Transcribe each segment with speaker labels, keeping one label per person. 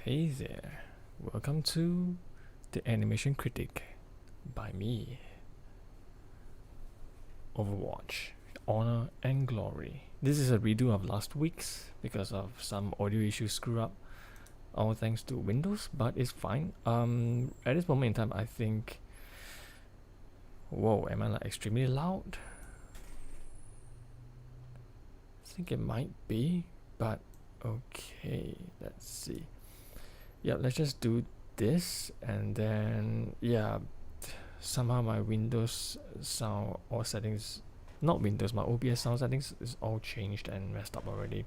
Speaker 1: Hey there, welcome to the Animation Critic by me, Overwatch, Honor and Glory. This is a redo of last week's because of some audio issues screw up, all thanks to Windows, but it's fine. At this moment in time, I think, whoa, am I like extremely loud? I think it might be, but okay, let's see. Yeah, let's just do this, and then yeah, somehow my Windows sound or settings, not Windows, my OBS sound settings is all changed and messed up already,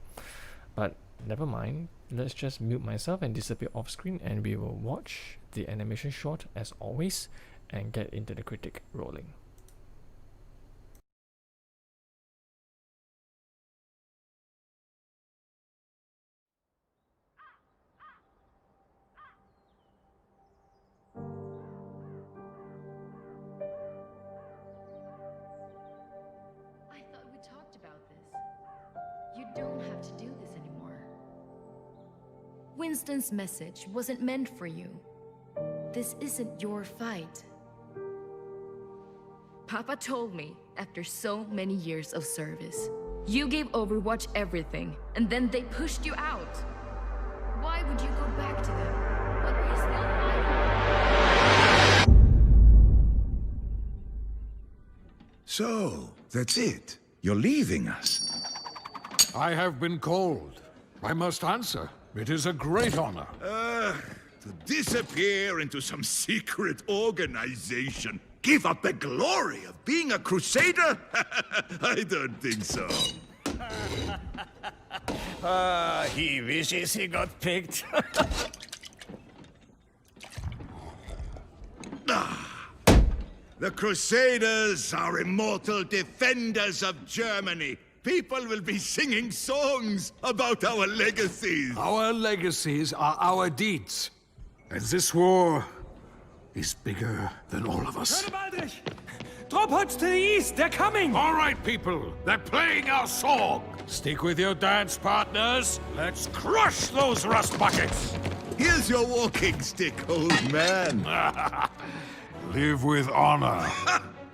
Speaker 1: but never mind. Let's just mute myself and disappear off screen, and we will watch the animation short as always and get into the critic rolling.
Speaker 2: You don't have to do this anymore. Winston's message wasn't meant for you. This isn't your fight. Papa told me after so many years of service, you gave Overwatch everything, and then they pushed you out. Why would you go back to them? What were you still fighting?
Speaker 3: So, that's it. You're leaving us.
Speaker 4: I have been called. I must answer. It is a great honor.
Speaker 3: To disappear into some secret organization. Give up the glory of being a crusader? I don't think so.
Speaker 1: He wishes he got picked.
Speaker 3: The Crusaders are immortal defenders of Germany. People will be singing songs about our legacies.
Speaker 4: Our legacies are our deeds. And this war is bigger than all of us.
Speaker 1: Drop pods to the east, they're coming!
Speaker 4: All right, people. They're playing our song. Stick with your dance partners. Let's crush those rust buckets.
Speaker 3: Here's your walking stick, old man.
Speaker 4: Live with honor.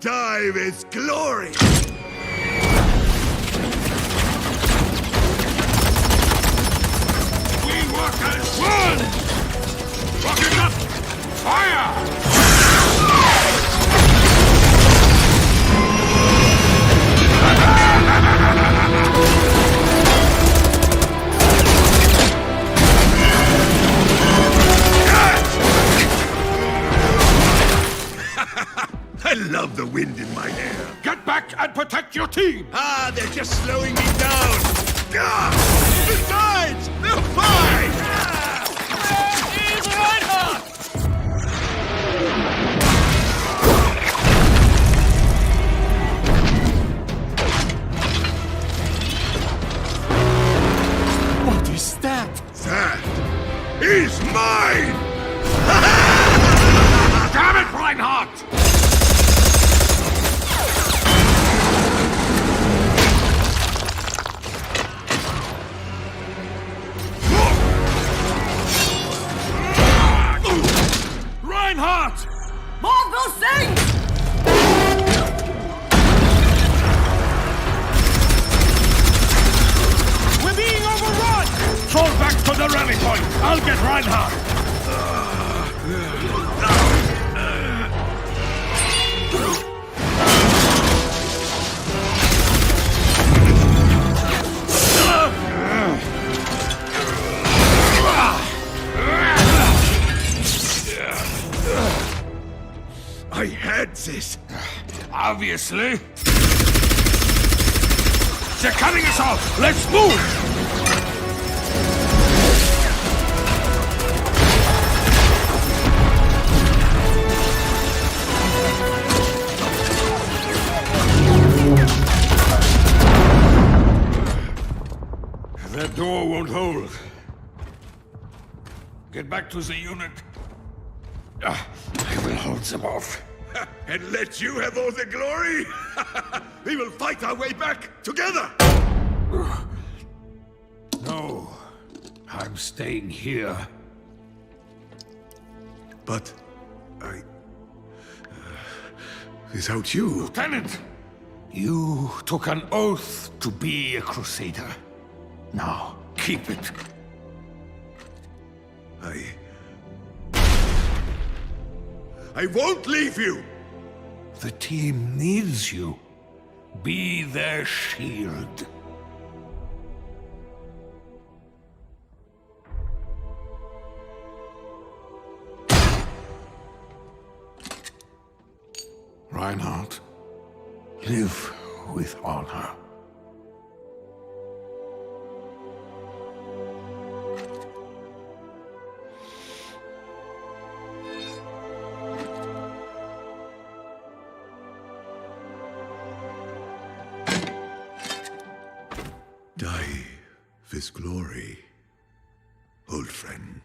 Speaker 3: Die with glory.
Speaker 4: Workers, run! Rocket up! Fire!
Speaker 3: I love the wind in my hair.
Speaker 4: Get back and protect your team!
Speaker 3: They're just slowing me down. Besides, they're fine!
Speaker 1: What is that?
Speaker 3: That is mine!
Speaker 4: Damn it, Reinhardt! Reinhardt!
Speaker 2: Marvel sing!
Speaker 4: We're being overrun! Fall back to the rally point! I'll get Reinhardt!
Speaker 3: I had this.
Speaker 4: Obviously. They're cutting us off! Let's move! That door won't hold. Get back to the unit. I will hold them off.
Speaker 3: And let you have all the glory? We will fight our way back together!
Speaker 4: No. I'm staying here.
Speaker 3: But without you...
Speaker 4: Lieutenant! You took an oath to be a Crusader. Now, keep it.
Speaker 3: I won't leave you!
Speaker 4: The team needs you. Be their shield. Reinhardt, live with honor.
Speaker 3: Die with glory, old friend.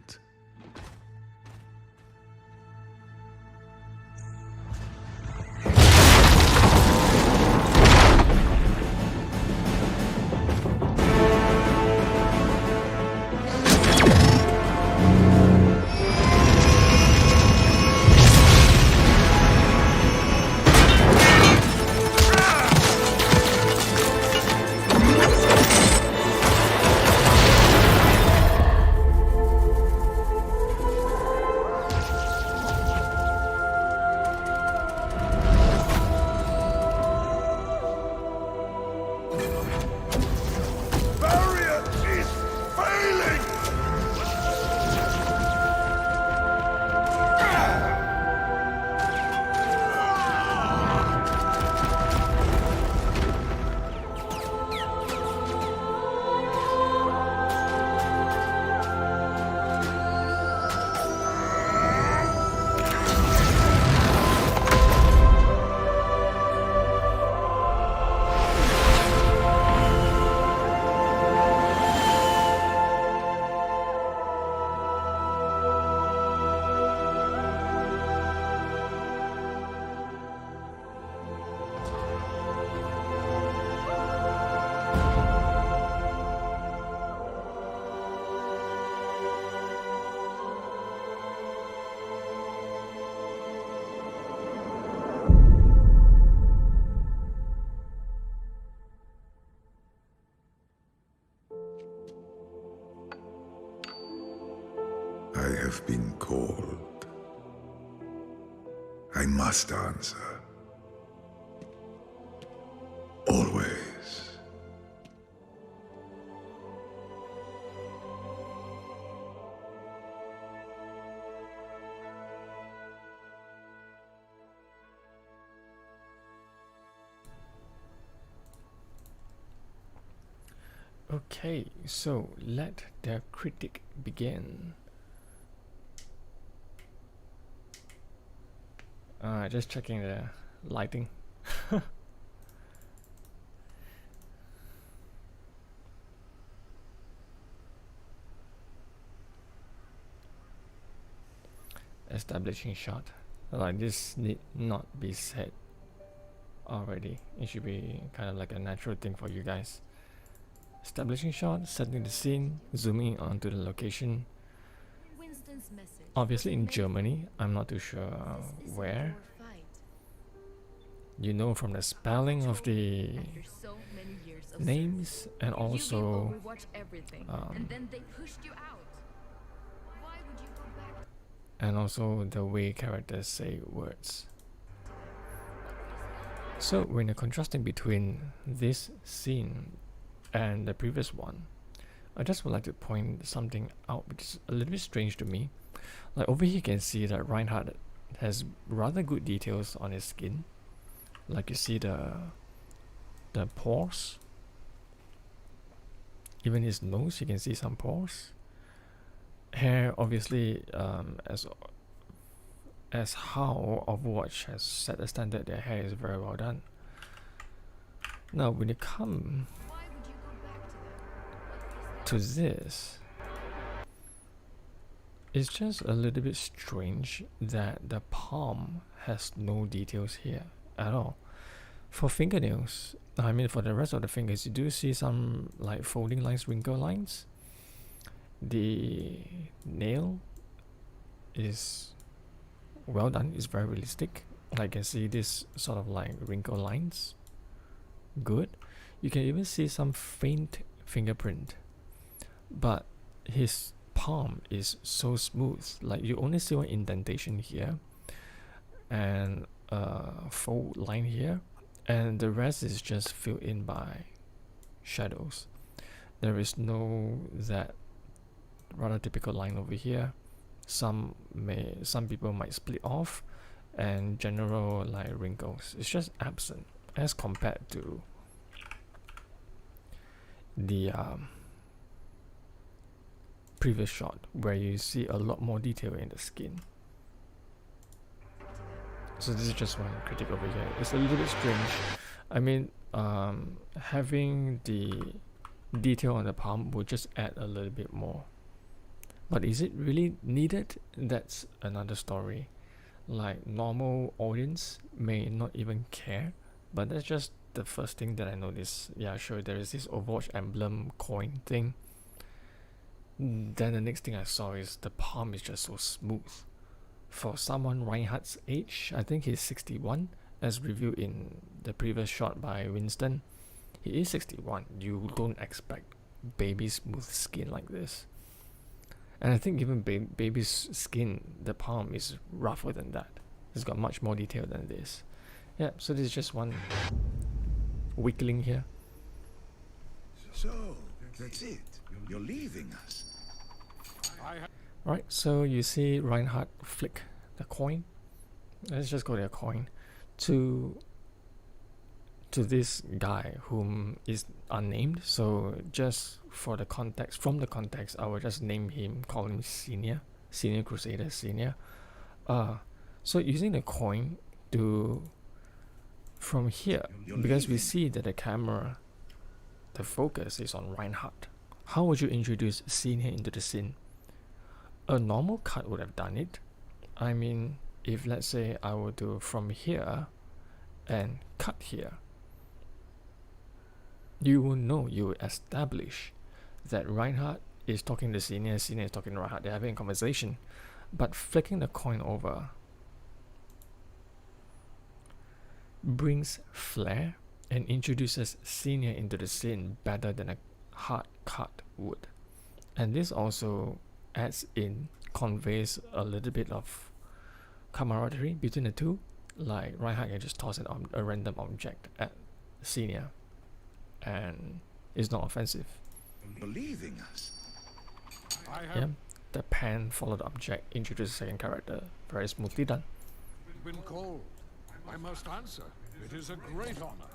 Speaker 3: I have been called. I must answer. Always.
Speaker 1: Okay, so let the critic begin. Just checking the lighting. Establishing shot. Like this need not be said already. It should be kind of like a natural thing for you guys. Establishing shot, setting the scene, zooming onto the location. Obviously in Germany, I'm not too sure where. You know from the spelling of the names and also and also the way characters say words. So when you're contrasting between this scene and the previous one, I just would like to point something out which is a little bit strange to me. Like over here you can see that Reinhardt has rather good details on his skin. Like you see the pores. Even his nose, you can see some pores. Hair, obviously, as how Overwatch has set the standard, their hair is very well done. Now, when you come to this, it's just a little bit strange that the palm has no details here at all. For fingernails, I mean for the rest of the fingers, you do see some like folding lines, wrinkle lines. The nail is well done. It's very realistic. I can see this sort of like wrinkle lines. Good. You can even see some faint fingerprint, but his palm is so smooth. Like you only see one indentation here and a fold line here, and the rest is just filled in by shadows. There is no that rather typical line over here. Some people might split off, and general like wrinkles. It's just absent as compared to the previous shot where you see a lot more detail in the skin. So this is just one critique over here. It's a little bit strange. I mean, having the detail on the palm would just add a little bit more. But is it really needed? That's another story. Like normal audience may not even care, but that's just the first thing that I noticed. Yeah, sure, there is this Overwatch emblem coin thing. Then the next thing I saw is the palm is just so smooth. For someone Reinhardt's age, I think he's 61, as reviewed in the previous shot by Winston. He is 61. You don't expect baby smooth skin like this. And I think even baby's skin, the palm is rougher than that. It's got much more detail than this. Yeah, so this is just one wiggling here.
Speaker 3: So, that's it. You're leaving us.
Speaker 1: Right, so you see Reinhardt flick the coin. Let's just go to a coin to this guy whom is unnamed. So just for the context, from the context, I will just name him, call him Senior Crusader Senior. So using the coin to from here, because we see that the camera, the focus is on Reinhardt. How would you introduce Senior into the scene? A normal cut would have done it. I mean, if let's say I were to from here and cut here, you will know, you will establish that Reinhardt is talking to Senior is talking to Reinhardt, they're having a conversation. But flicking the coin over brings flair and introduces Senior into the scene better than a hard cut would. And this also conveys a little bit of camaraderie between the two. Like Reinhardt can just toss a random object at Senior and it's not offensive.
Speaker 3: Believing us.
Speaker 1: Yeah, the pan followed object introduces second character. Very smoothly done.
Speaker 4: Been called. I must answer. It is a great honor.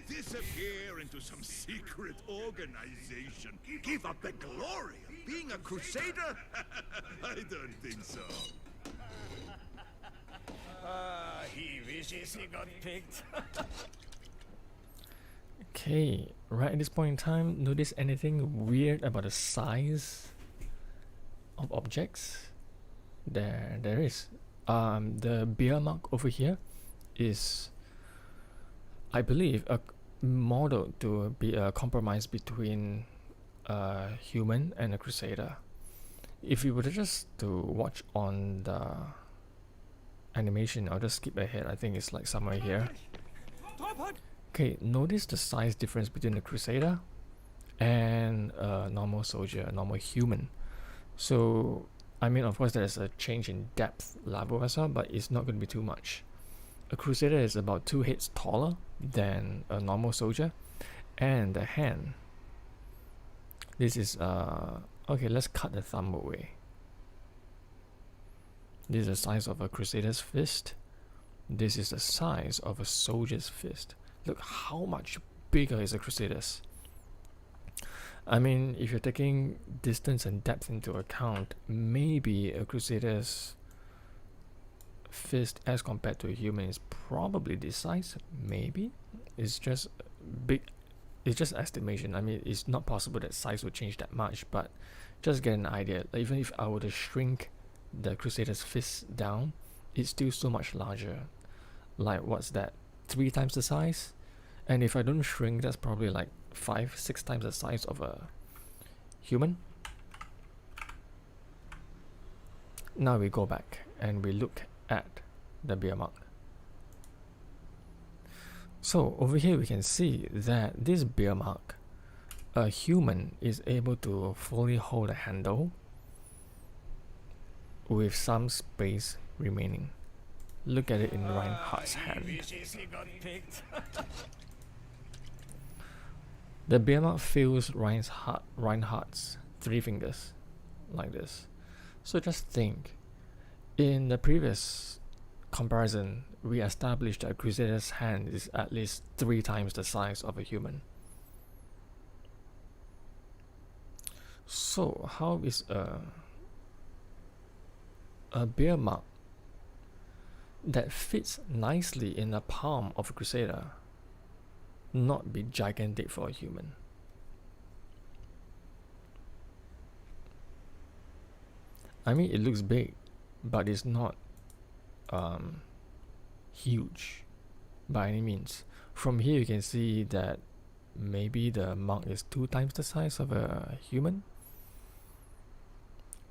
Speaker 3: Disappear into some secret organization. Give up the glory of being a crusader? I don't think so.
Speaker 5: He wishes he got picked.
Speaker 1: Okay, right at this point in time, notice anything weird about the size of objects? There is. The beer mark over here is, I believe, a model to be a compromise between a human and a crusader. If you were to just to watch on the animation, I'll just skip ahead. I think it's like somewhere here. Okay, notice the size difference between the crusader and a normal soldier, a normal human. So, I mean, of course, there's a change in depth level as well, but it's not going to be too much. A crusader is about 2 heads taller than a normal soldier, and the hand. This is okay. Let's cut the thumb away. This is the size of a crusader's fist. This is the size of a soldier's fist. Look how much bigger is a crusader's. I mean, if you're taking distance and depth into account, maybe a crusader's fist as compared to a human is probably this size. Maybe it's just big. It's just estimation. I mean, it's not possible that size would change that much, but just get an idea. Like, even if I were to shrink the crusader's fist down, it's still so much larger. Like, what's that? 3 times the size? And if I don't shrink, that's probably like 5-6 times the size of a human. Now we go back and we look at the bear mark. So over here we can see that this bear mark, a human is able to fully hold a handle with some space remaining. Look at it in Reinhardt's hand.
Speaker 5: Wishes he got picked.
Speaker 1: The bear mark fills Reinhardt's 3 fingers, like this. So just think, in the previous comparison, we established that a Crusader's hand is at least 3 times the size of a human. So how is a bear mark that fits nicely in the palm of a Crusader not be gigantic for a human? I mean, it looks big, but it's not huge by any means. From here you can see that maybe the mark is 2 times the size of a human,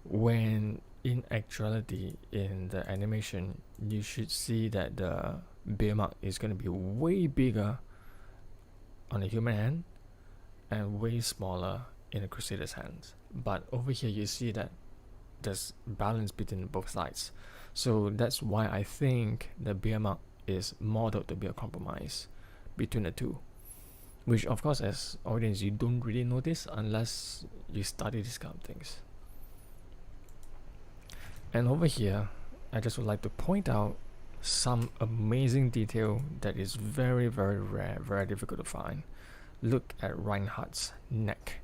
Speaker 1: when in actuality in the animation you should see that the bear mark is going to be way bigger on a human hand and way smaller in a Crusader's hands. But over here you see that there's balance between both sides. So that's why I think the bear mark is modeled to be a compromise between the two, which of course as audience you don't really notice unless you study these kind of things. And over here I just would like to point out some amazing detail that is very rare, very difficult to find. Look at Reinhardt's neck.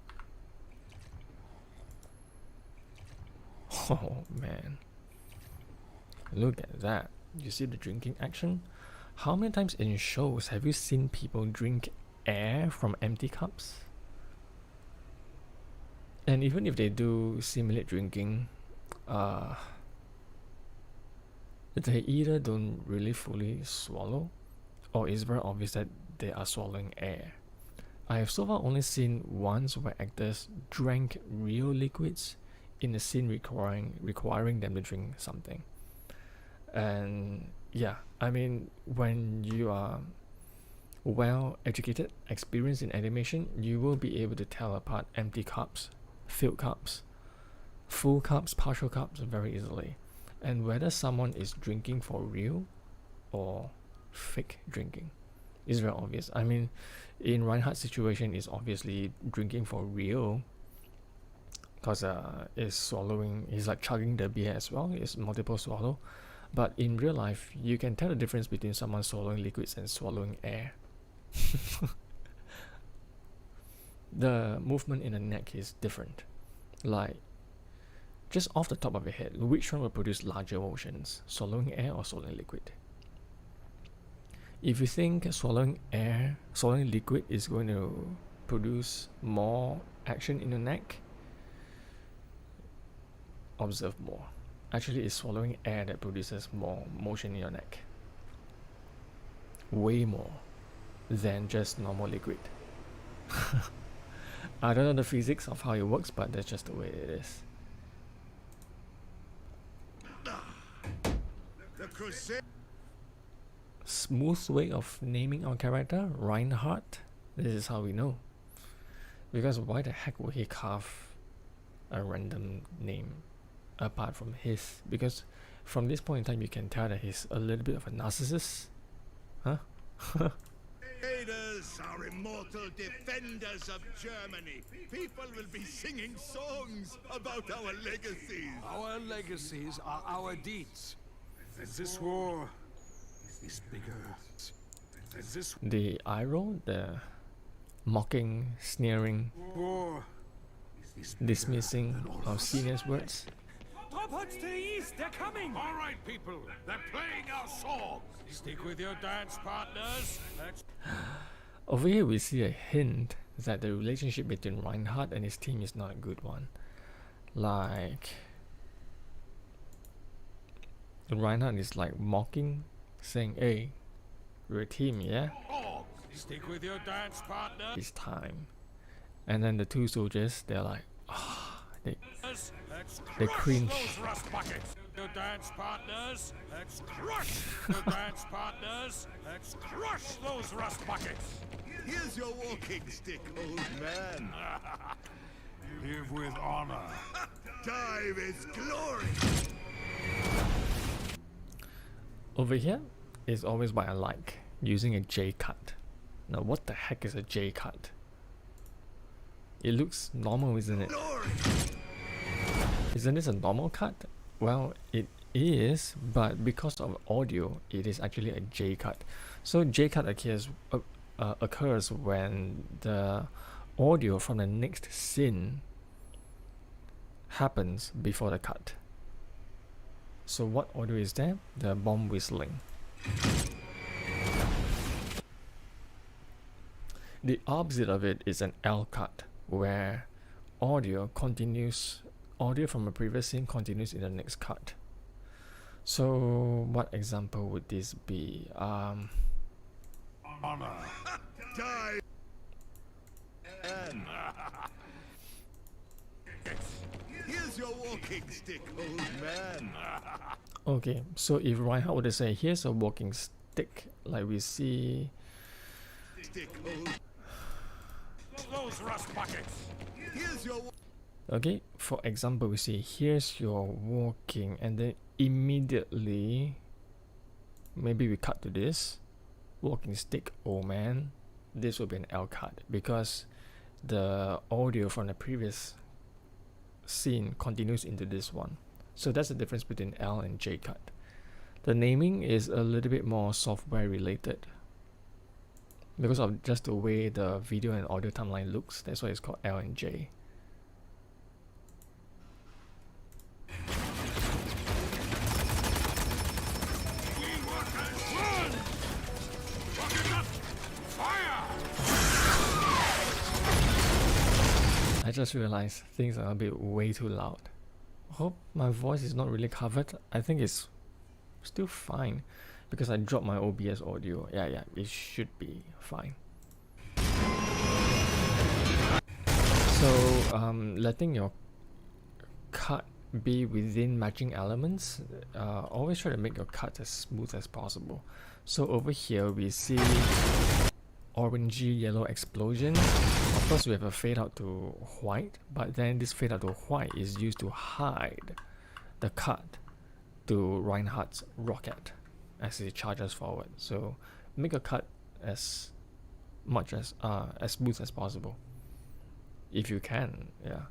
Speaker 1: Oh man, look at that. You see the drinking action? How many times in shows have you seen people drink air from empty cups? And even if they do simulate drinking, they either don't really fully swallow, or it's very obvious that they are swallowing air. I have so far only seen once where actors drank real liquids in a scene requiring them to drink something. And yeah, I mean, when you are well educated, experienced in animation, you will be able to tell apart empty cups, filled cups, full cups, partial cups very easily, and whether someone is drinking for real or fake drinking is very obvious. I mean, in Reinhardt's situation, is obviously drinking for real, because is swallowing, he's like chugging the beer as well, it's multiple swallow. But in real life, you can tell the difference between someone swallowing liquids and swallowing air. The movement in the neck is different. Like, just off the top of your head, which one will produce larger motions, swallowing air or swallowing liquid? If you think swallowing liquid is going to produce more action in the neck, observe more. Actually, it's swallowing air that produces more motion in your neck. Way more than just normal liquid. I don't know the physics of how it works, but that's just the way it is. Smooth way of naming our character, Reinhardt. This is how we know. Because why the heck would he carve a random name apart from his? Because from this point in time you can tell that he's a little bit of a narcissist. Huh?
Speaker 3: Raiders are immortal defenders of Germany. People will be singing songs about our legacies.
Speaker 4: Our legacies are our deeds. And this war is bigger. And this
Speaker 1: The eye roll, the mocking, sneering,
Speaker 4: war
Speaker 1: dismissing of seniors' words.
Speaker 5: Dropots to the east, they're coming!
Speaker 4: All right, people, they're playing our song. Stick with your dance partners. Let's
Speaker 1: Over here we see a hint that the relationship between Reinhardt and his team is not a good one. Like, Reinhardt is like mocking, saying, "Hey, we're a team, yeah?
Speaker 4: song. Stick with your dance partners.
Speaker 1: It's time." And then the two soldiers, they're like,
Speaker 4: Let's
Speaker 1: They
Speaker 4: crush
Speaker 1: cringe.
Speaker 4: those rust buckets. your dance partners. Let's crush the dance partners. Let's crush those rust buckets.
Speaker 3: Here's your walking stick, old man.
Speaker 4: Live with honor.
Speaker 3: Time is glory.
Speaker 1: Over here is always what I like, using a J cut. Now what the heck is a J cut? It looks normal, isn't it?
Speaker 3: Glory.
Speaker 1: Isn't this a normal cut? Well, it is, but because of audio, it is actually a J cut. So J cut occurs when the audio from the next scene happens before the cut. So what audio is there? The bomb whistling. The opposite of it is an L cut, where audio from a previous scene continues in the next cut. So what example would this be?
Speaker 4: Honor.
Speaker 3: Time. Here's your walking stick, old man.
Speaker 1: Okay, so if Reinhardt were to say, here's a walking stick, like we see.
Speaker 3: Stick, old.
Speaker 4: Those rust buckets.
Speaker 3: Here's your.
Speaker 1: Okay, for example, we see, here's your walking, and then immediately, maybe we cut to this. Walking stick, oh man. This will be an L cut, because the audio from the previous scene continues into this one. So that's the difference between L and J cut. The naming is a little bit more software related because of just the way the video and audio timeline looks. That's why it's called L and J. I just realized things are a bit way too loud. Hope my voice is not really covered. I think it's still fine because I dropped my OBS audio. Yeah, it should be fine. So letting your cut be within matching elements, always try to make your cut as smooth as possible. So over here we see orangey yellow explosion. Of course we have a fade out to white, but then this fade out to white is used to hide the cut to Reinhardt's rocket as he charges forward. So make a cut as much as smooth as possible if you can. Yeah.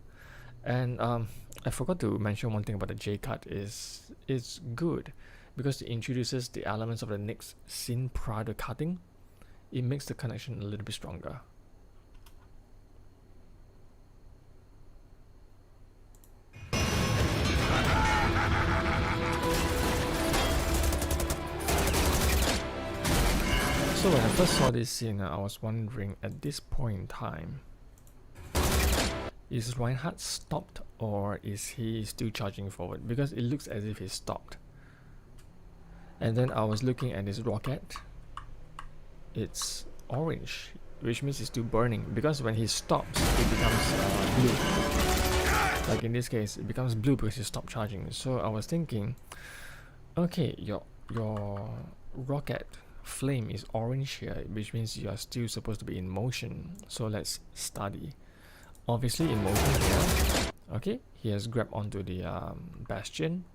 Speaker 1: And I forgot to mention one thing about the J cut is it's good because it introduces the elements of the next scene prior to cutting. It makes the connection a little bit stronger. So when I first saw this scene, I was wondering at this point in time, is Reinhardt stopped or is he still charging forward? Because it looks as if he stopped. And then I was looking at his rocket. It's orange, which means it's still burning, because when he stops it becomes blue. Like in this case it becomes blue because he stopped charging. So I was thinking, okay, your rocket flame is orange here, which means you are still supposed to be in motion. So let's study. Obviously in motion here. Okay, he has grabbed onto the bastion,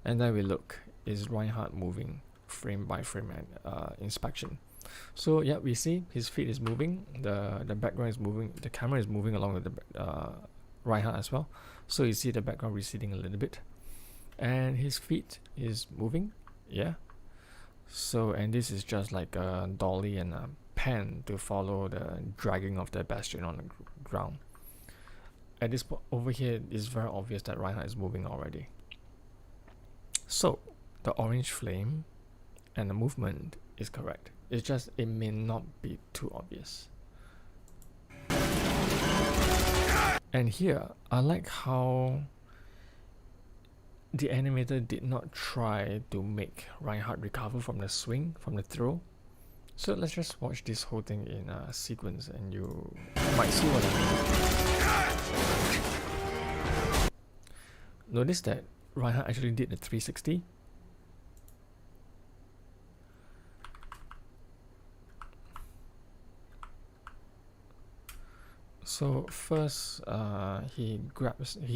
Speaker 1: and then we look, is Reinhardt moving frame by frame and inspection. So yeah, we see his feet is moving, the background is moving, the camera is moving along with the Reinhardt as well. So you see the background receding a little bit, and his feet is moving. Yeah. So, and this is just like a dolly and a pen to follow the dragging of the bastion on the ground. At this point over here, it's very obvious that Reinhardt is moving already. So the orange flame and the movement is correct. It's just it may not be too obvious. And here I like how the animator did not try to make Reinhardt recover from the swing, from the throw. So let's just watch this whole thing in a sequence and you might see what I mean. Notice that Reinhardt actually did the 360. So first, he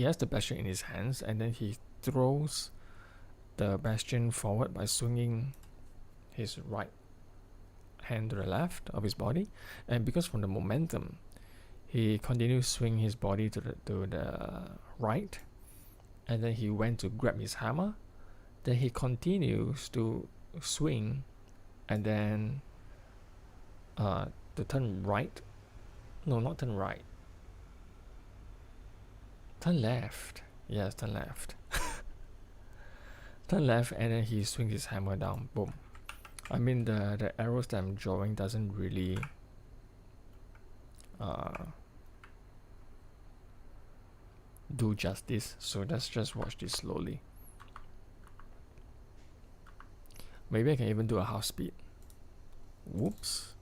Speaker 1: has the bastion in his hands, and then he throws the bastion forward by swinging his right hand to the left of his body, and because from the momentum, he continues swing his body to the right, and then he went to grab his hammer. Then he continues to swing, and then to turn right. No, not turn right. Turn left. Yes, turn left. Turn left, and then he swings his hammer down. Boom. I mean, the arrows that I'm drawing doesn't really do justice, so let's just watch this slowly. Maybe I can even do a half speed. Whoops.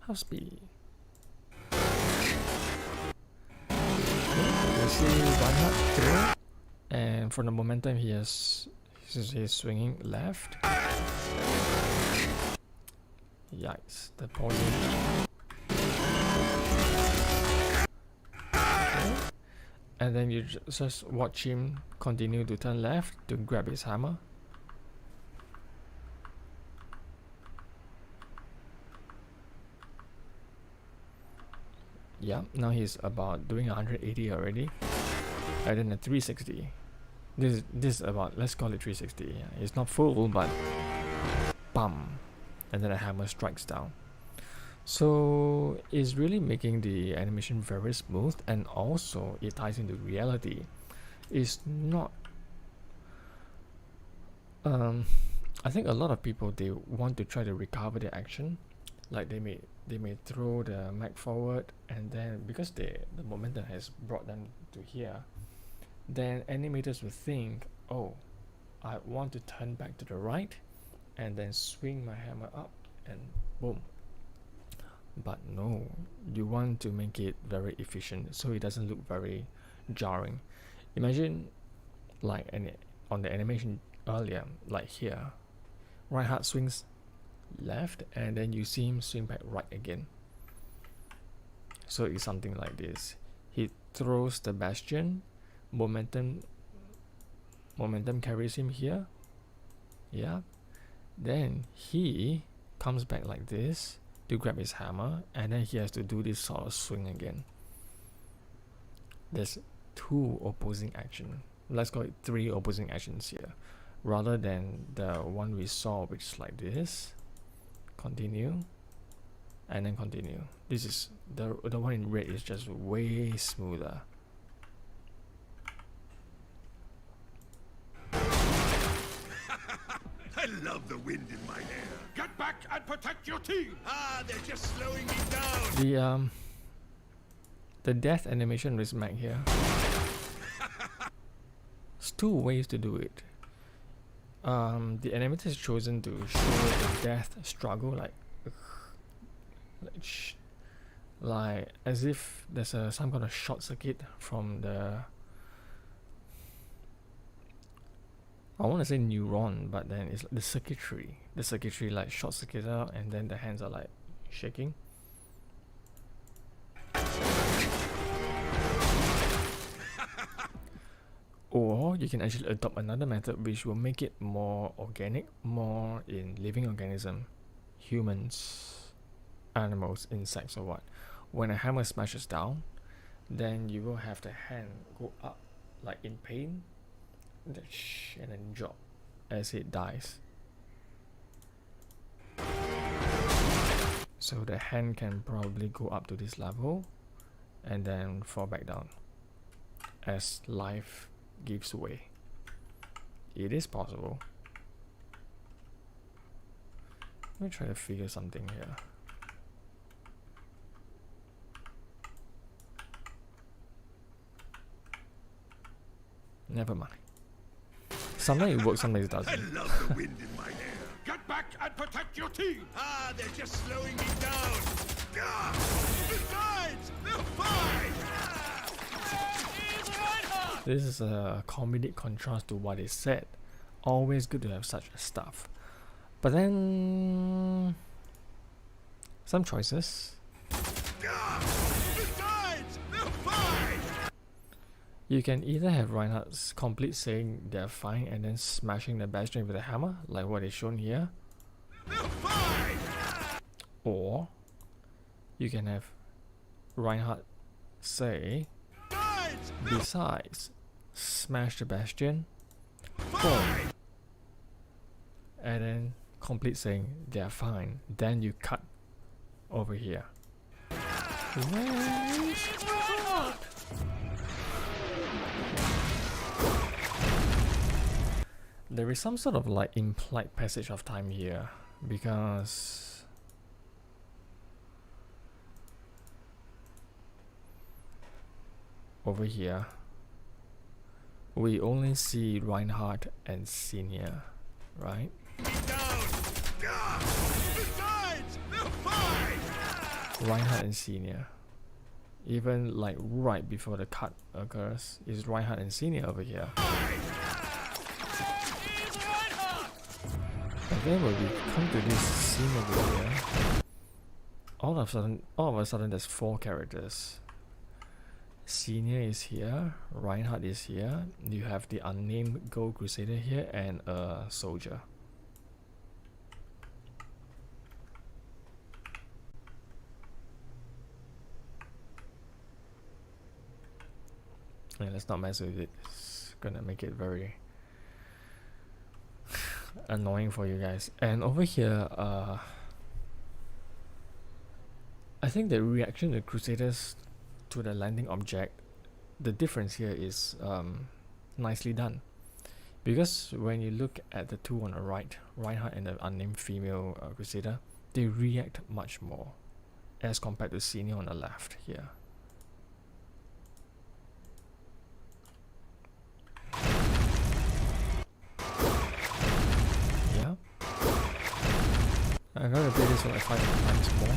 Speaker 1: Half speed. You see Reinhardt through, and from the momentum he's swinging left. Yikes, the poison. Okay. And then you just watch him continue to turn left to grab his hammer. Yeah, now he's about doing 180 already, and then a 360. This is about, let's call it 360. Yeah. It's not full, but bam, and then the hammer strikes down. So it's really making the animation very smooth, and also it ties into reality. It's not. I think a lot of people, they want to try to recover the action, like they may throw the mag forward, and then because the momentum has brought them to here, then animators will think, oh, I want to turn back to the right and then swing my hammer up and boom. But no, you want to make it very efficient so it doesn't look very jarring. Imagine like on the animation earlier, like here, Reinhardt swings left and then you see him swing back right again. So it's something like this. He throws the bastion, momentum carries him here, yeah, then he comes back like this to grab his hammer, and then he has to do this sort of swing again. There's two opposing actions, let's call it 3 opposing actions here, rather than the one we saw, which is like this, continue and then continue. This is the one in red is just way smoother.
Speaker 3: I love the wind in my hair.
Speaker 4: Get back and protect your team!
Speaker 3: Ah, they're just slowing me down.
Speaker 1: The death animation with mag here. There's 2 ways to do it. The animator has chosen to show the death struggle like as if there's some kind of short circuit from the, I want to say neuron, but then it's the circuitry like short circuit out, and then the hands are like shaking. Or you can actually adopt another method which will make it more organic, more in living organism, humans, animals, insects, or what. When a hammer smashes down, then you will have the hand go up like in pain, and then drop as it dies. So the hand can probably go up to this level and then fall back down as life gives way. It is possible. Let me try to figure something here. Never mind. Sometimes it works, sometimes it doesn't.
Speaker 3: I love the wind in my hair.
Speaker 4: Get back and protect your team!
Speaker 3: Ah, they're just slowing me down. Ah, besides, they'll fight. Ah.
Speaker 1: This is a comedic contrast to what is said. Always good to have such stuff. But then some choices. You can either have Reinhardt's complete saying they're fine and then smashing the bastion with a hammer, like what is shown here. Or you can have Reinhardt say, besides, smash the bastion, boom, and then complete saying they're fine. Then you cut over here. There is some sort of like implied passage of time here, because over here we only see Reinhardt and Senior, right? Reinhardt and Senior. Even like right before the cut occurs is Reinhardt and Senior over here. But then when we come to this scene over here, all of a sudden there's 4 characters. Senior is here, Reinhardt is here, you have the unnamed Gold Crusader here, and a soldier. Yeah, let's not mess with it. It's gonna make it very annoying for you guys. And over here, I think the reaction of the Crusaders to the landing object, the difference here is nicely done. Because when you look at the two on the right, Reinhardt and the unnamed female Crusader, they react much more as compared to Senior on the left here. Yeah. I'm gonna play this for like 5 times more.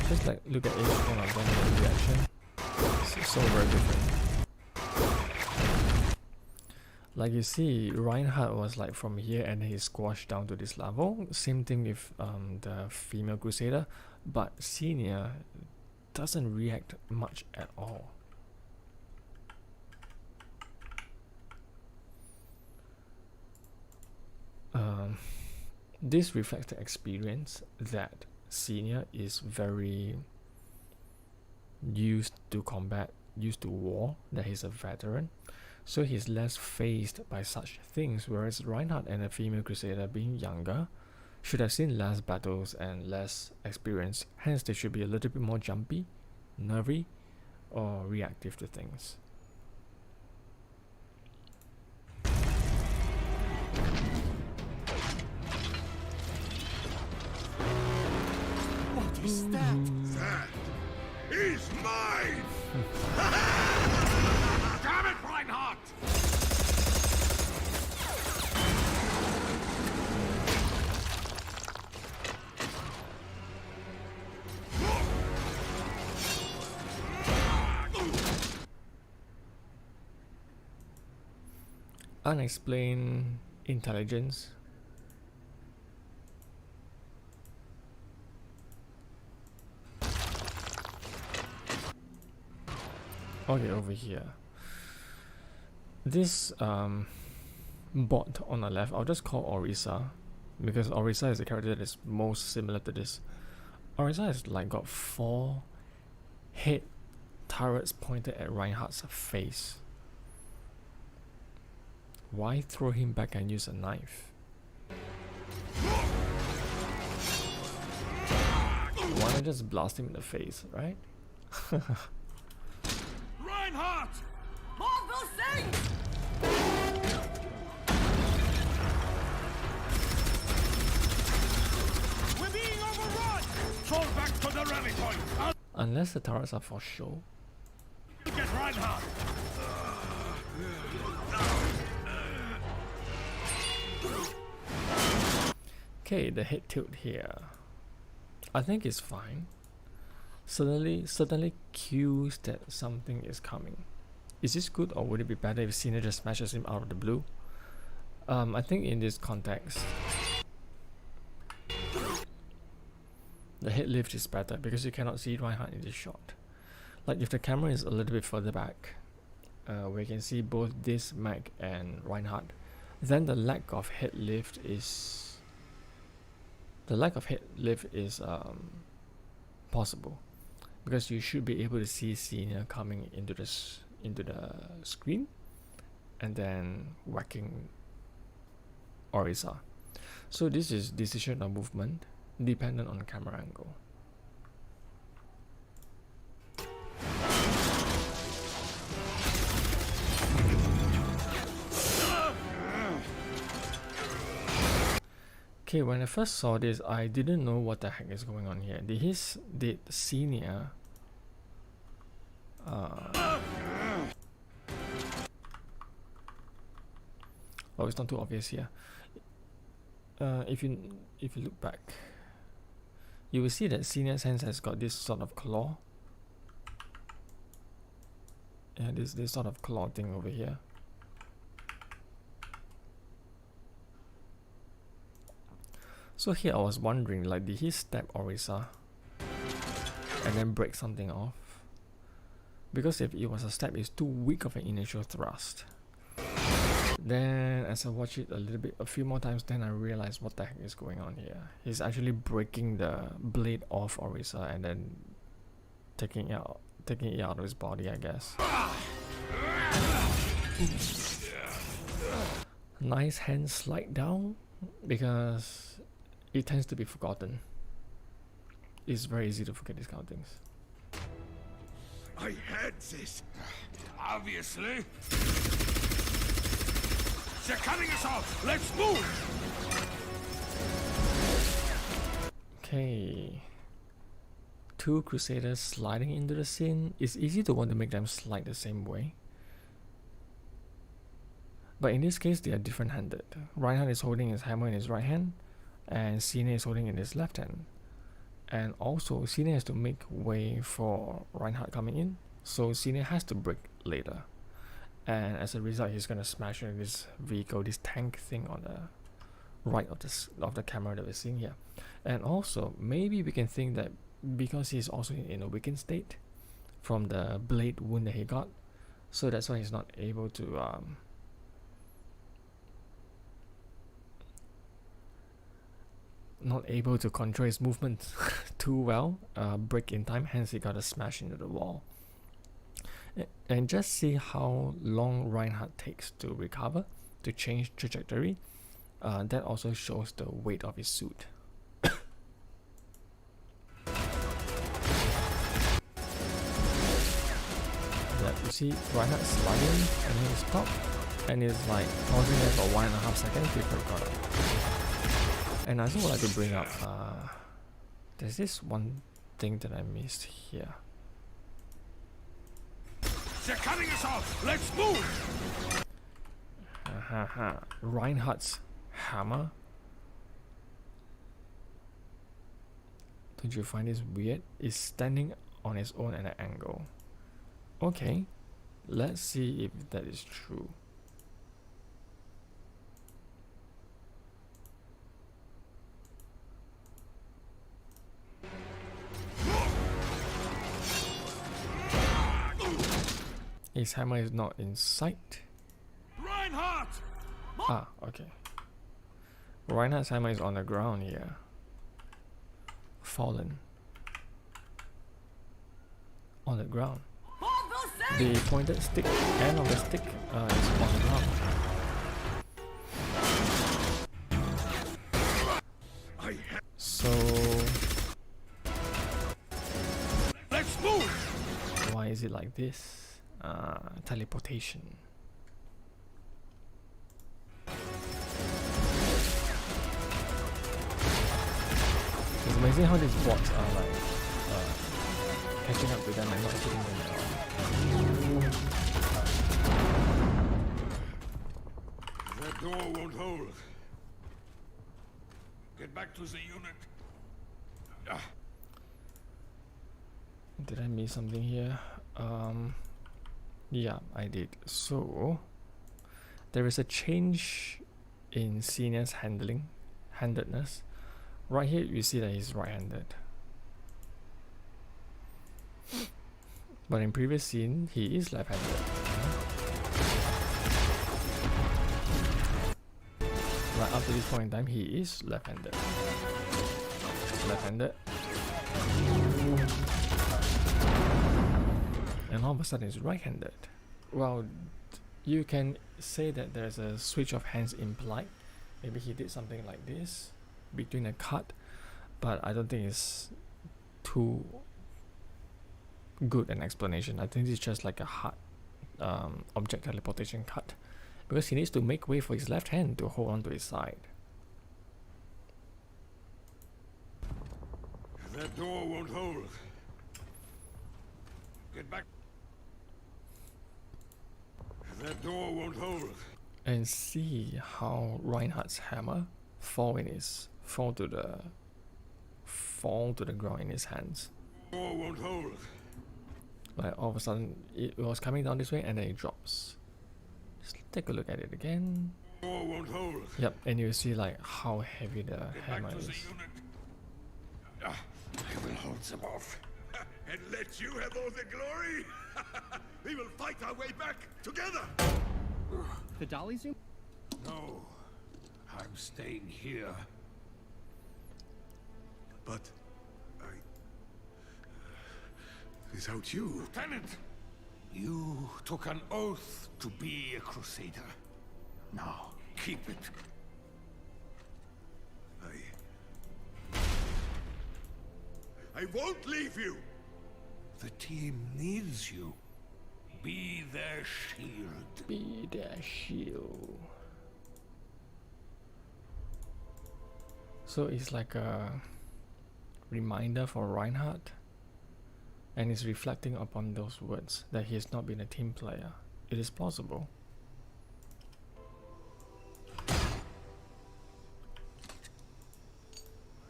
Speaker 1: Just like look at each one of them, the reaction. It's so very different. Like you see, Reinhardt was like from here and then he squashed down to this level. Same thing with the female Crusader, but Senior doesn't react much at all. This reflects the experience that Senior is very used to combat, used to war, that he's a veteran, so he's less fazed by such things, whereas Reinhardt and the female Crusader, being younger, should have seen less battles and less experience, hence they should be a little bit more jumpy, nervy, or reactive to things.
Speaker 5: What is that?
Speaker 3: That is mine!
Speaker 4: Damn it, Reinhardt!
Speaker 1: Unexplained intelligence. Okay, over here. This bot on the left, I'll just call Orisa, because Orisa is the character that is most similar to this. Orisa has like got 4 head turrets pointed at Reinhardt's face. Why throw him back and use a knife? Why not just blast him in the face, right?
Speaker 4: Reinhardt!
Speaker 5: Marvel things! We're being overrun!
Speaker 4: Fall back to the rally point! I'll
Speaker 1: Unless the turrets are for show.
Speaker 4: get Reinhardt!
Speaker 1: Okay, the head tilt here, I think it's fine. Certainly cues that something is coming. Is this good, or would it be better if Cena just smashes him out of the blue? I think in this context, the head lift is better because you cannot see Reinhardt in this shot. Like if the camera is a little bit further back, where you can see both this Mac and Reinhardt, then the lack of head lift is possible, because you should be able to see Cena coming into the screen and then whacking Orisa. So this is decision of movement dependent on camera angle. Okay, when I first saw this, I didn't know what the heck is going on here. Did Senior oh, it's not too obvious here. If you look back, you will see that Senior's hands has got this sort of claw. Yeah, this sort of claw thing over here. So here I was wondering, like, did he stab Orisa and then break something off? Because if it was a stab, it's too weak of an initial thrust. Then as I watch it a few more times, then I realized what the heck is going on here. He's actually breaking the blade off Orisa and then taking it out of his body, I guess. Nice hand slide down, because it tends to be forgotten. It's very easy to forget these kind of things.
Speaker 3: I had this.
Speaker 4: Obviously. They're cutting us off. Let's move.
Speaker 1: Okay. Two Crusaders sliding into the scene. It's easy to want to make them slide the same way. But in this case, they are different-handed. Reinhardt is holding his hammer in his right hand, and Cena is holding it in his left hand. And also, Cena has to make way for Reinhardt coming in, so Cena has to break later. And as a result, he's gonna smash into this vehicle, this tank thing on the right of the camera that we're seeing here. And also, maybe we can think that because he's also in a weakened state from the blade wound that he got, so that's why he's not able to control his movement too well, break in time, hence he got a smash into the wall. And just see how long Reinhardt takes to recover, to change trajectory. That also shows the weight of his suit. Yeah, you see Reinhardt sliding and he stopped, and he's like pausing there for 1.5 seconds before he got up. And I also would like to bring up, there's this one thing that I missed here.
Speaker 4: They're cutting us off. Let's move.
Speaker 1: Reinhardt's hammer. Don't you find this weird? It's standing on its own at an angle. Okay, let's see if that is true. His hammer is not in sight.
Speaker 4: Reinhardt!
Speaker 1: Ah, okay. Reinhardt's hammer is on the ground here. Fallen. On the ground. The pointed stick, end of the stick, is on the ground. So
Speaker 4: Let's move!
Speaker 1: why is it like this? Teleportation. It's amazing how these bots are like catching up to them and not hitting them at all.
Speaker 4: That door won't hold. Get back to the unit.
Speaker 1: Did I miss something here? Yeah, I did. So there is a change in Senior's handedness. Right here, you see that he's right-handed. But in previous scene, he is left-handed. Right up to this point in time, he is left-handed. Left-handed. And all of a sudden, he's right-handed. Well, you can say that there's a switch of hands implied. Maybe he did something like this between a cut, but I don't think it's too good an explanation. I think it's just like a hard object teleportation cut, because he needs to make way for his left hand to hold on to his side.
Speaker 4: That door won't hold. Get back. That door won't hold.
Speaker 1: And see how Reinhardt's hammer fall to the ground in his hands.
Speaker 4: Door won't hold.
Speaker 1: Like all of a sudden it was coming down this way and then it drops. Just take a look at it again.
Speaker 4: Door won't hold.
Speaker 1: Yep, and you see like how heavy the
Speaker 4: Get
Speaker 1: hammer
Speaker 4: back to
Speaker 1: is.
Speaker 4: the unit. I will hold them off.
Speaker 3: And let you have all the glory? We will fight our way back together!
Speaker 6: The dolly zoom?
Speaker 4: No, I'm staying here.
Speaker 3: But without you...
Speaker 4: Lieutenant, you took an oath to be a crusader. Now, keep it.
Speaker 3: I won't leave you!
Speaker 4: The team needs you. Be their shield.
Speaker 1: Be their shield. So it's like a reminder for Reinhardt, and he's reflecting upon those words that he has not been a team player. It is possible.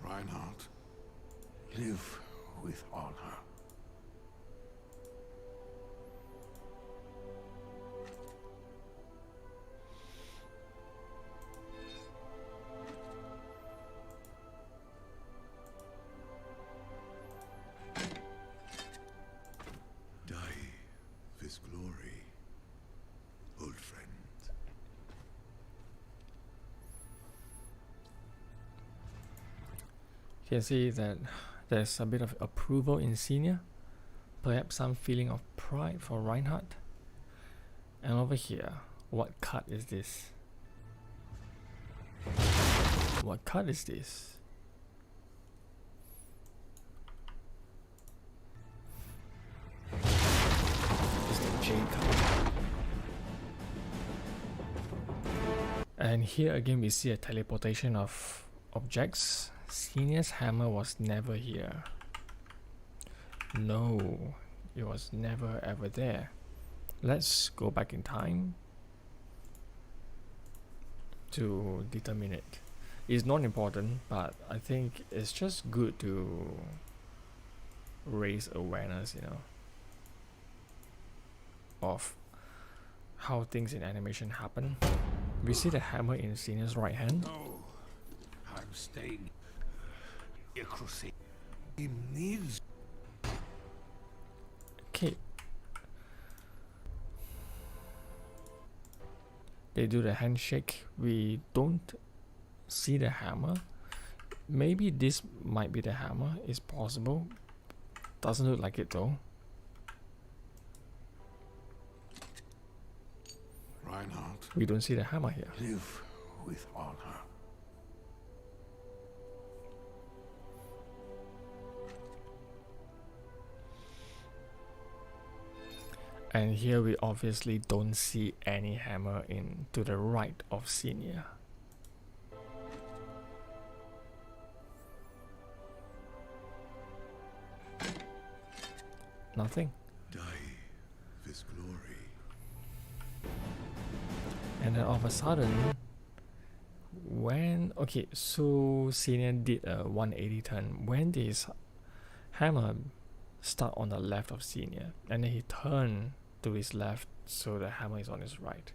Speaker 4: Reinhardt, live with honor.
Speaker 3: Die with glory, old friend.
Speaker 1: You can see that there's a bit of approval in Senior, perhaps some feeling of pride for Reinhardt. And over here, what cut is this? What cut is this? It's the J cut. And here again we see a teleportation of objects. Senior's hammer was never here. No, it was never ever there. Let's go back in time to determine it. It's not important, but I think it's just good to raise awareness, of how things in animation happen. We see the hammer in Senior's right hand.
Speaker 4: No, I'm staying. A crusader. He needs.
Speaker 1: Okay. They do the handshake. We don't see the hammer. Maybe this might be the hammer. It's possible. Doesn't look like it though.
Speaker 4: Reinhardt,
Speaker 1: We don't see the hammer here.
Speaker 4: live with honor.
Speaker 1: And here we obviously don't see any hammer in to the right of Senior. Nothing.
Speaker 3: Die with glory.
Speaker 1: And then all of a sudden, okay, so Senior did a 180 turn. When did his hammer start on the left of Senior, and then he turn to his left, so the hammer is on his right.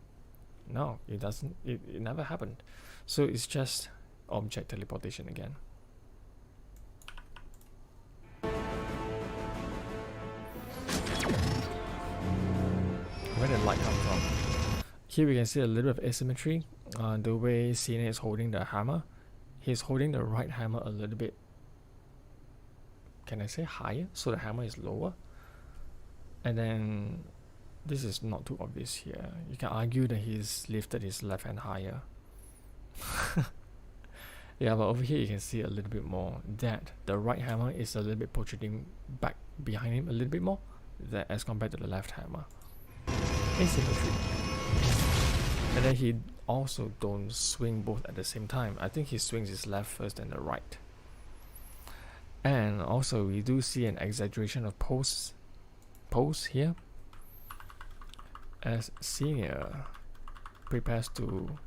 Speaker 1: No, it doesn't. It never happened. So it's just object teleportation again. Where did light come from? Here we can see a little bit of asymmetry. The way Senior is holding the hammer, he's holding the right hammer a little bit, can I say higher, so the hammer is lower. And then this is not too obvious here. You can argue that he's lifted his left hand higher. Yeah, but over here you can see a little bit more that the right hammer is a little bit protruding back behind him a little bit more as compared to the left hammer. Asymmetry. And then he also don't swing both at the same time. I think he swings his left first and the right. And also we do see an exaggeration of pose here as Senior prepares to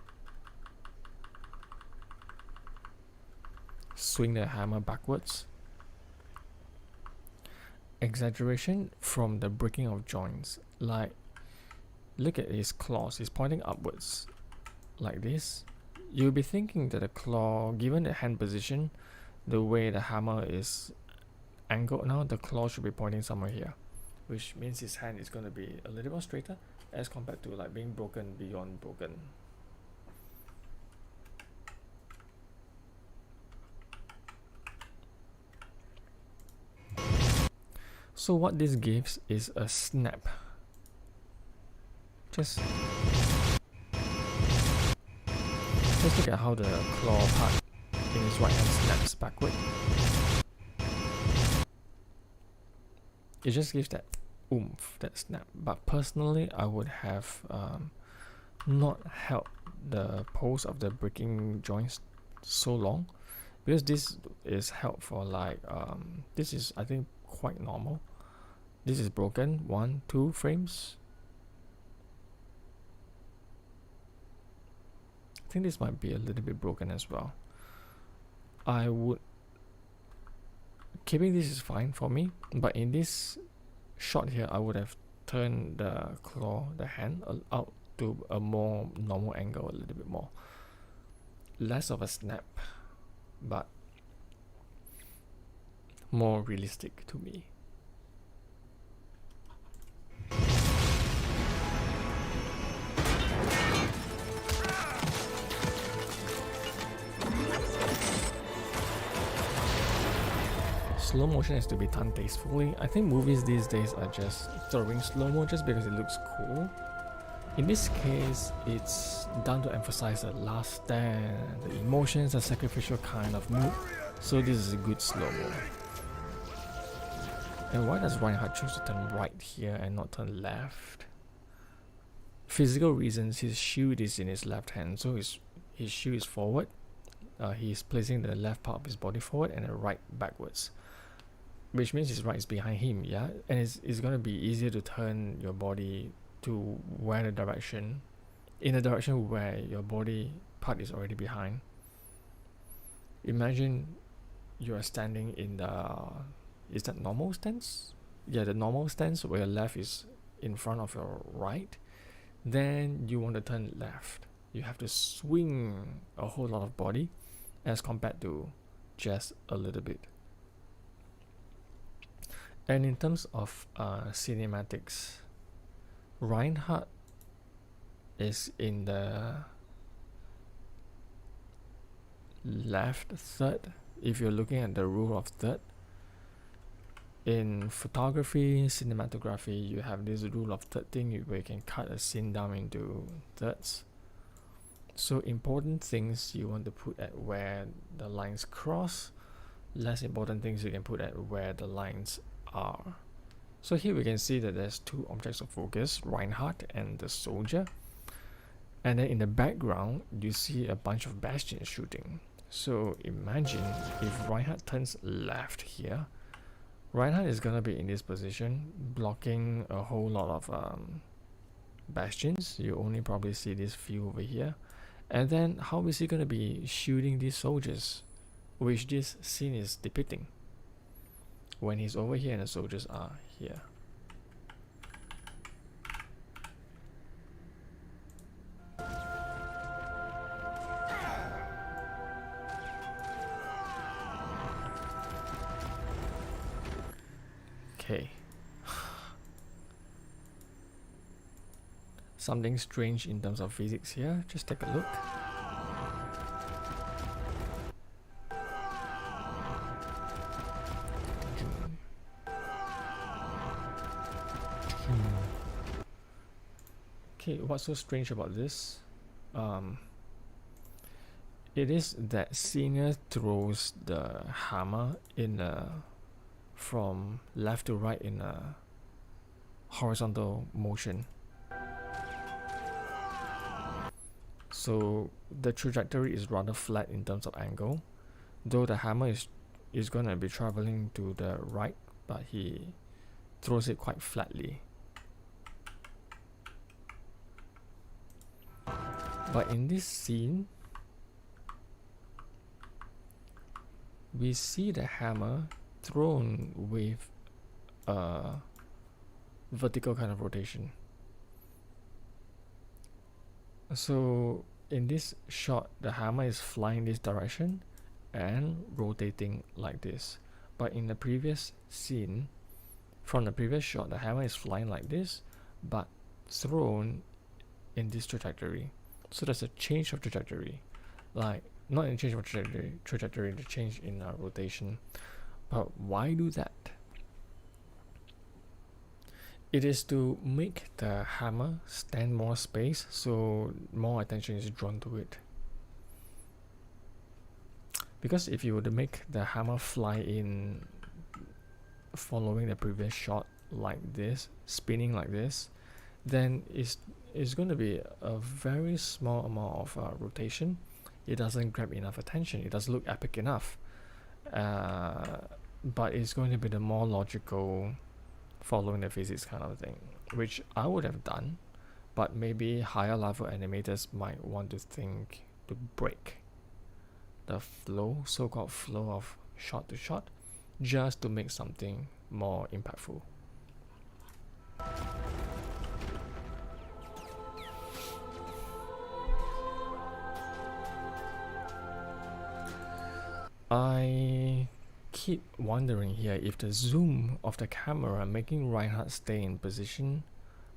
Speaker 1: swing the hammer backwards. Exaggeration from the breaking of joints, like look at his claws, he's pointing upwards like this. You'll be thinking that the claw, given the hand position, the way the hammer is angled now, the claw should be pointing somewhere here, which means his hand is going to be a little more straighter as compared to like being broken beyond broken. So what this gives is a snap. Just look at how the claw part in his right hand snaps backward. It just gives that oomph, that snap. But personally, I would have not held the pose of the breaking joints so long, because this is held for like this is, I think, quite normal. This is broken 1-2 frames. I think this might be a little bit broken as well. I would, keeping this is fine for me, but in this shot here I would have turned the claw, the hand out to a more normal angle, a little bit more, less of a snap, but more realistic to me. Slow motion has to be done tastefully. I think movies these days are just throwing slow-mo just because it looks cool. In this case, it's done to emphasize the last stand, the emotions, a sacrificial kind of mood. So this is a good slow-mo. And why does Reinhardt choose to turn right here and not turn left? Physical reasons, his shield is in his left hand, so his shield is forward. He's placing the left part of his body forward and the right backwards, which means his right is behind him, yeah? And it's going to be easier to turn your body to where the direction, in the direction where your body part is already behind. Imagine you are standing in the, is that normal stance? Yeah, the normal stance where your left is in front of your right. Then you want to turn left. You have to swing a whole lot of body as compared to just a little bit. And in terms of cinematics, Reinhardt is in the left third if you're looking at the rule of third. In photography, cinematography, you have this rule of third thing where you can cut a scene down into thirds. So important things you want to put at where the lines cross, less important things you can put at where the lines are. So here we can see that there's two objects of focus, Reinhardt and the soldier. And then in the background, you see a bunch of bastions shooting. So imagine if Reinhardt turns left here, Reinhardt is going to be in this position, blocking a whole lot of bastions. You only probably see this few over here. And then how is he going to be shooting these soldiers, which this scene is depicting? when he's over here and the soldiers are here. Okay. Something strange in terms of physics here. Just take a look. Okay, what's so strange about this? It is that Senior throws the hammer in from left to right in a horizontal motion. So the trajectory is rather flat in terms of angle, though the hammer is gonna be traveling to the right, but he throws it quite flatly. But in this scene, we see the hammer thrown with a vertical kind of rotation. So in this shot, the hammer is flying this direction and rotating like this. But in the previous scene, from the previous shot, the hammer is flying like this, but thrown in this trajectory. So there's a change of trajectory, like not in change of trajectory, the change in rotation. But why do that? It is to make the hammer stand more space, so more attention is drawn to it. Because if you were to make the hammer fly in following the previous shot like this, spinning like this, then it's going to be a very small amount of rotation. It doesn't grab enough attention. It doesn't look epic enough. But it's going to be the more logical following the physics kind of thing, which I would have done, but maybe higher level animators might want to think to break the flow, so-called flow of shot to shot, just to make something more impactful. I keep wondering here if the zoom of the camera making Reinhardt stay in position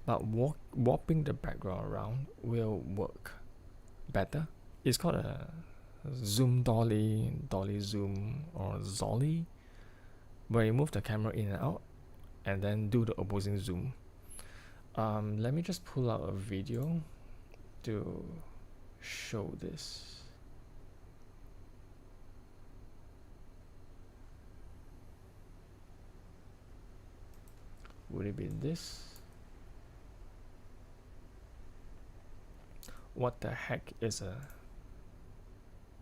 Speaker 1: but warping the background around will work better. It's called a zoom dolly zoom, or zolly, where you move the camera in and out and then do the opposing zoom. Let me just pull out a video to show this. Would it be this? What the heck is a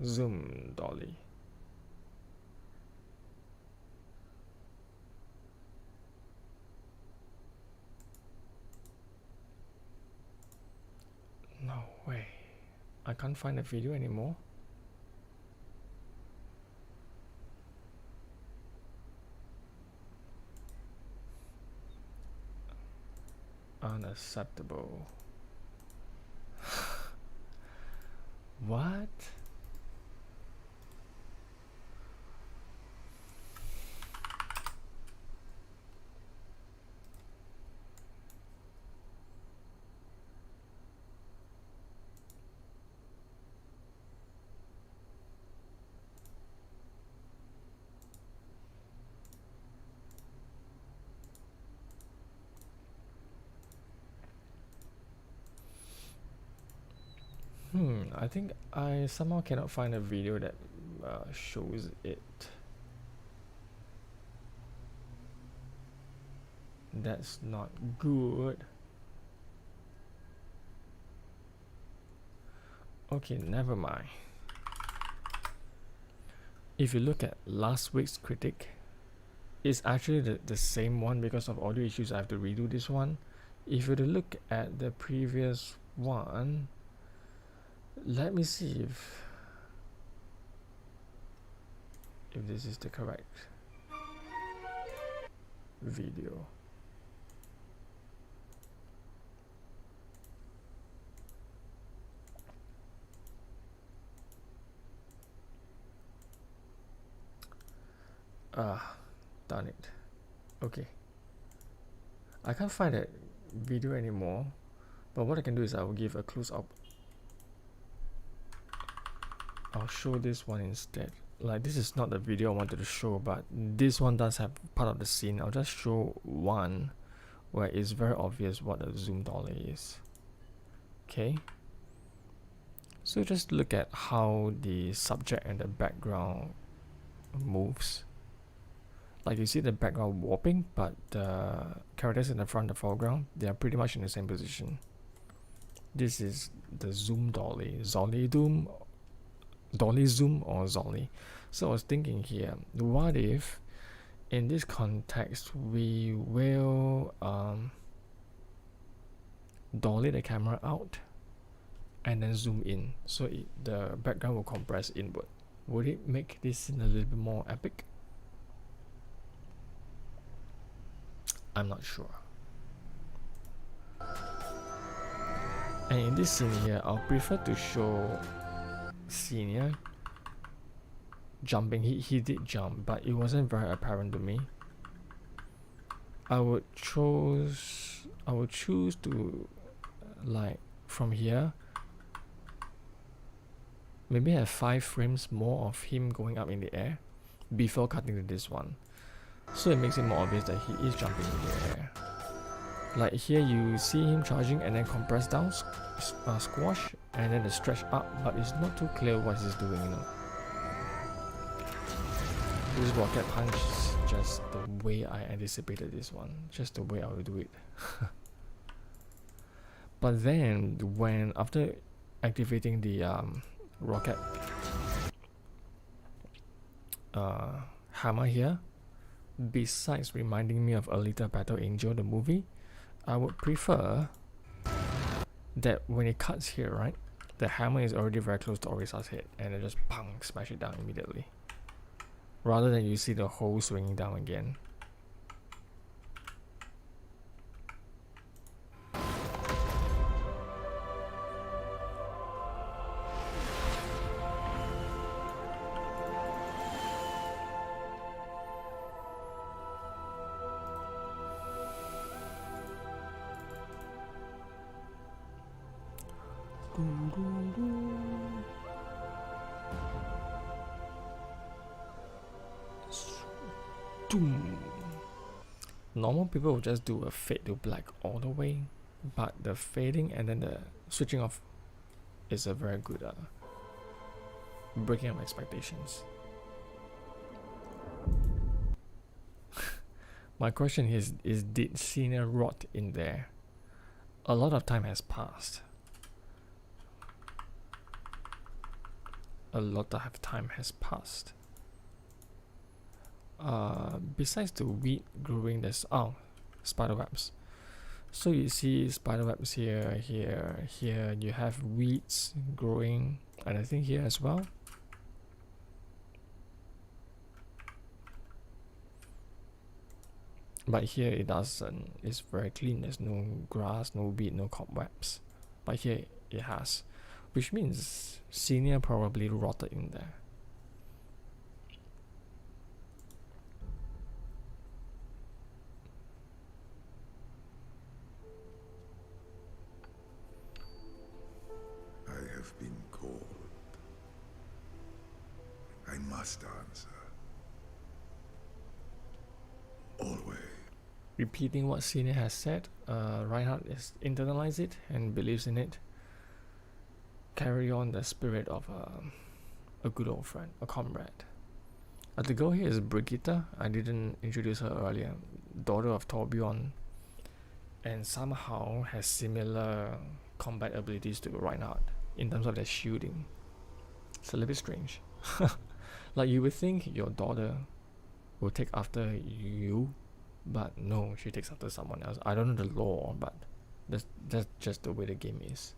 Speaker 1: zoom dolly? No way. I can't find the video anymore. Unacceptable. What? I think I somehow cannot find a video that shows it. That's not good. Okay, never mind. If you look at last week's critic, it's actually the same one. Because of audio issues, I have to redo this one. If you look at the previous one, let me see if this is the correct. video. Darn it. Okay, I can't find that video anymore, but what I can do is I will give a close-up. I'll show this one instead. Like, this is not the video I wanted to show, but this one does have part of the scene. I'll just show one where it's very obvious what a zoom dolly is. Okay, so just look at how the subject and the background moves. Like, you see the background warping, but the characters in the front, the foreground, they are pretty much in the same position. This is the zoom dolly, Zolly Doom, dolly zoom or Zolly. So I was thinking here, what if in this context we will dolly the camera out and then zoom in, so the background will compress inward. Would it make this scene a little bit more epic? I'm not sure. And in this scene here, I'll prefer to show Senior jumping. He did jump, but it wasn't very apparent to me. I would choose to, like, from here, maybe have 5 frames more of him going up in the air before cutting to this one, so it makes it more obvious that he is jumping in the air. Like here you see him charging and then compress down, squash, and then the stretch up, but it's not too clear what he's doing, you know. This rocket punch is just the way I anticipated this one, just the way I would do it. But then when after activating the rocket hammer here, besides reminding me of Alita Battle Angel the movie, I would prefer that when it cuts here, right, the hammer is already very close to Orisa's head and then just bang, smash it down immediately, rather than you see the hole swinging down again. Normal people would just do a fade to black all the way, but the fading and then the switching off is a very good breaking of expectations. My question is did Senior rot in there? A lot of time has passed. A lot of time has passed. Besides the weed growing, there's spider webs. So you see spider webs here, here, here. You have weeds growing, and I think here as well. But here it doesn't. It's very clean. There's no grass, no weed, no cobwebs. But here it has, which means Senior probably rotted in there.
Speaker 3: I have been called. I must answer. Always.
Speaker 1: Repeating what Senior has said, Reinhardt is internalize it and believes in it. Carry on the spirit of a good old friend, a comrade. The girl here is Brigitte. I didn't introduce her earlier. Daughter of Torbjorn, and somehow has similar combat abilities to Reinhardt in terms of their shooting. It's a little bit strange. Like, you would think your daughter will take after you, but no, she takes after someone else. I don't know the law, but that's just the way the game is.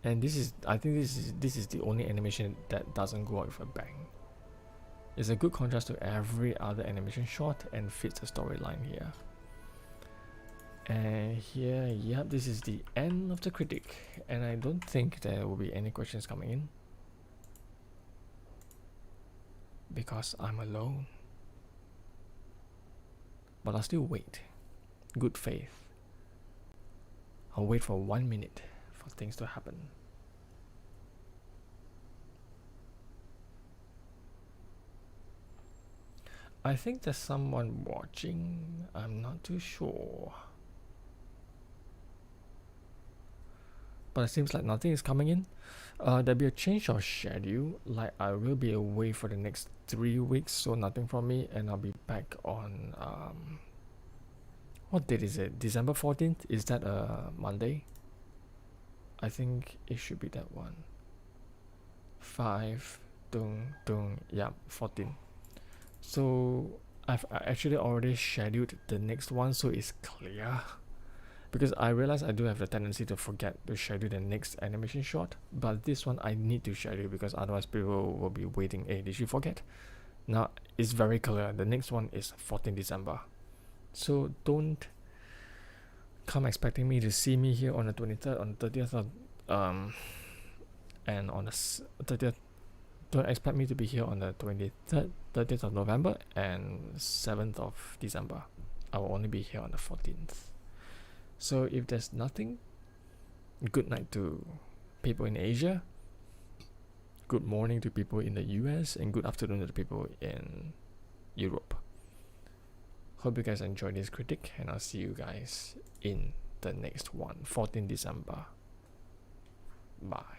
Speaker 1: And I think this is the only animation that doesn't go out with a bang. It's a good contrast to every other animation shot and fits the storyline here. And here, yep, this is the end of the critic, and I don't think there will be any questions coming in because I'm alone. But I'll still wait. Good faith. I'll wait for 1 minute for things to happen. I think there's someone watching. I'm not too sure. But it seems like nothing is coming in. There'll be a change of schedule. Like I will be away for the next 3 weeks, so nothing from me, and I'll be back on what date is it? December 14th? Is that a Monday? I think it should be that one. 5 yeah, 14. So I've actually already scheduled the next one, so it's clear. Because I realize I do have the tendency to forget to schedule the next animation shot, but this one I need to schedule because otherwise people will be waiting. Hey, did you forget? Now it's very clear. The next one is 14 December. So don't come expecting me to see me here on the 23rd, on the 30th of, and on the 30th. Don't expect me to be here on the 23rd, 30th of November and 7th of December. I will only be here on the 14th. So if there's nothing, good night to people in Asia, good morning to people in the US, and good afternoon to the people in Europe. Hope you guys enjoyed this critic, and I'll see you guys in the next one, 14 December. Bye.